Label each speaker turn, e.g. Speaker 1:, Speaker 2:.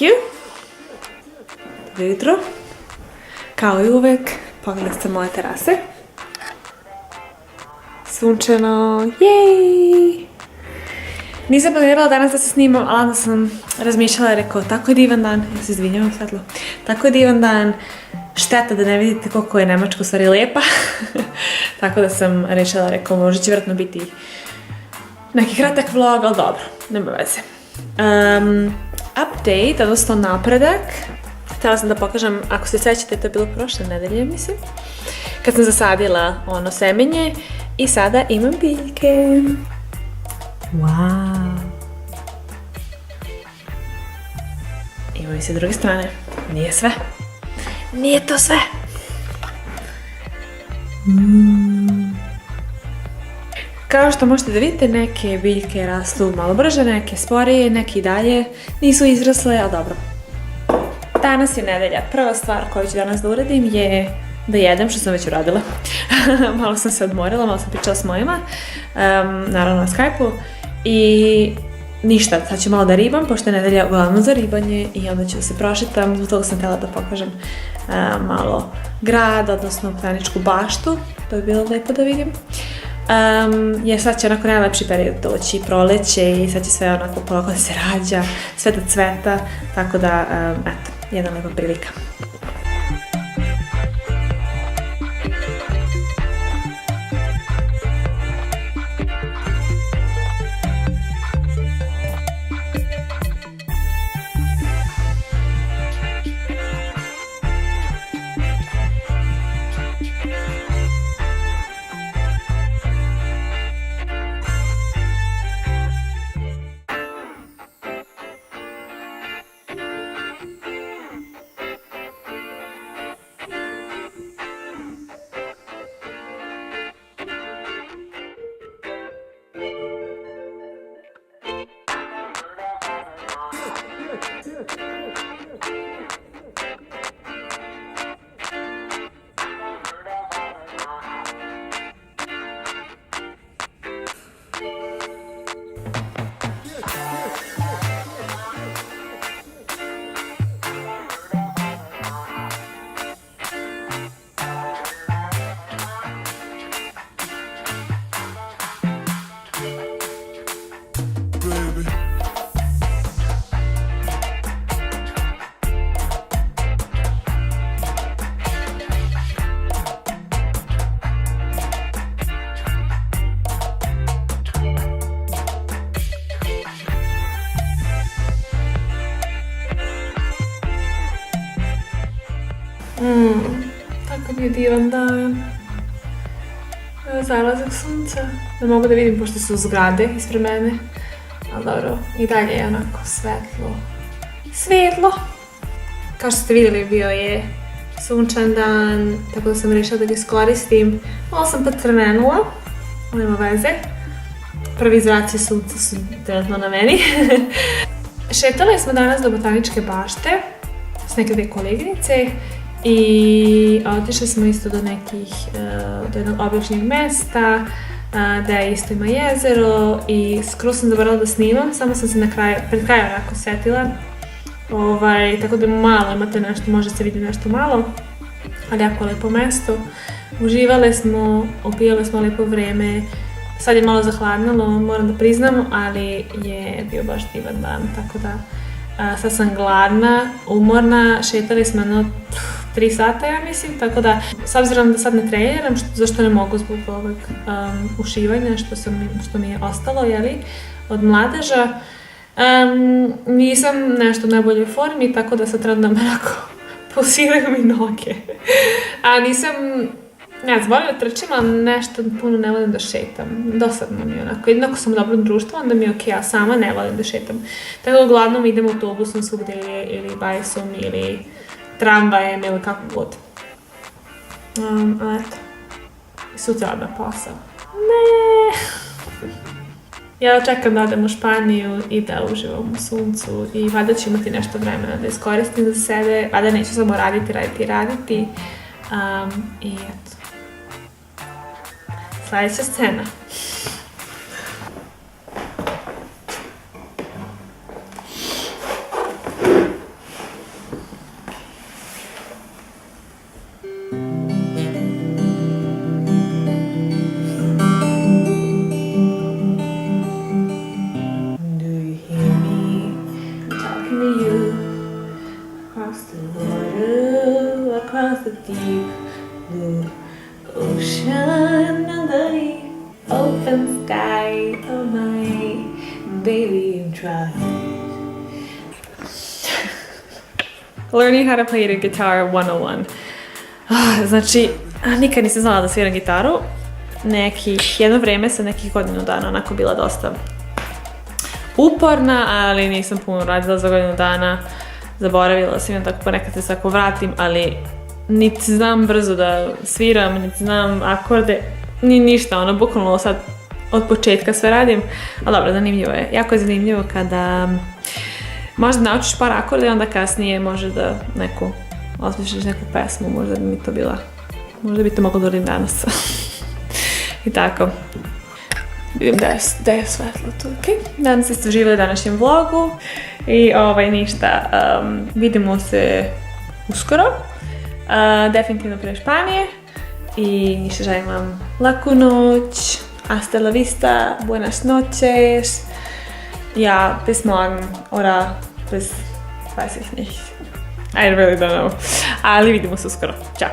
Speaker 1: you. Dobro jutro. Kao i uvek, pogledajte moje terase. Sunčano, jej! Nisam planirala danas da se snimam, ali onda sam razmišljala i rekao, tako je divan dan, ja se izvinjavam svetlo, tako je divan dan, šteta da ne vidite koliko je Nemačka u stvari lepa. Tako da sam rešila, rekao, možda će vjerojatno biti neki kratak vlog, ali dobro, nema veze. Update, odnosno napredak. Htjela sam da pokažem, ako se sećate, to je bilo prošle nedelje, mislim, kad sam zasadila ono semenje i sada imam biljke. Wow! Imam i sa druge strane. Nije sve. Nije to sve. Kao što možete da vidite, neke biljke rastu malo brže, neke sporije, neke i dalje nisu izrasle, ali dobro. Danas je nedelja. Prva stvar koju ću danas da uradim je da jedem, što sam već uradila. Malo sam se odmorila, malo sam pričala s mojima, naravno na Skype-u. I ništa, sad ću malo da ribam, pošto je nedelja uglavnom za ribanje i onda ću se prošetam, zbog toga sam htjela da pokažem malo grad, odnosno botaničku baštu, to bi bilo lepo da vidim. Jer sad će onako najlepši period doći, proleće i sad će sve onako polako da se rađa, sve da cveta, tako da, eto, jedna lepa prilika. Tako je divan dan. Zalazak sunca. Ne mogu da vidim pošto su zgrade ispred mene. Ali dobro, i dalje je onako svetlo. Svetlo! Kao što ste vidjeli, bio je sunčan dan, tako da sam rešila da ga iskoristim. Malo sam pa crvenula, nema veze. Prvi zraci sunca su trenutno na meni. Šetali smo danas do botaničke bašte s neke dve koleginice. I otišli smo isto do jednog obličnih mesta, da isto ima jezero i skroz sam zaboravila da snimam, samo sam se pred kraju onako setila. Tako da malo imate nešto, može se vidjeti nešto malo, ali jako lepo mesto. Uživale smo, opijale smo lepo vreme, sad je malo zahladnilo, moram da priznam, ali je bio baš divan dan, tako da sad sam gladna, umorna, šetali smo jedno 3 sata, ja mislim, tako da, s obzirom da sad ne treniram, zašto ne mogu zbog ovog ušivanja što mi je ostalo, jeli, od mladeža, nisam nešto u najboljoj formi, tako da sad trebam da me onako posiraju mi noge. A nisam, ne znam, volim da trčim, ali nešto puno ne volim da šetam. Dosadno mi je onako. Jedino ako sam u dobrom društvu, onda mi je okej, a sama ne volim da šetam. Tako da uglavnom idem autobusom svugdje ili bajsom ili tramvajem ili kako god. A eto. Sutra odmah posao. Ne. Ja čekam da odem u Španiju i da uživam u suncu i valjda ću imati nešto vremena da iskoristim za sebe, valjda neću samo raditi. I eto. Sljedeća scena. to you. Across the water, across the deep blue ocean, under the open sky. Oh my baby, I'm trying. Learning how to play the guitar 101. Znači, nikad nisam znala da sviram gitaru. Jedno vreme sam nekih godinu dana onako bila dosta uporna, ali nisam puno radila za godinu dana. Zaboravila sam i tako ponekad se svako vratim, ali niti znam brzo da sviram, niti znam akorde, ni ništa, ono, bukvalno sad od početka sve radim. Ali dobro, zanimljivo je. Jako je zanimljivo kada možda naučiš par akorda i onda kasnije može da osmišliš neku pesmu, možda bi mi to bila, možda bi to moglo da uradim danas. I tako. Vidim da je svetlo tu, okej. Danas ste uživali u današnjem vlogu i ništa, vidimo se uskoro, definitivno pre Španije i ništa, želim vam laku noć, hasta la vista, buenas noches, ja, bis morgen, oder bis, weiß ich nicht, I really don't know, ali vidimo se uskoro, čao.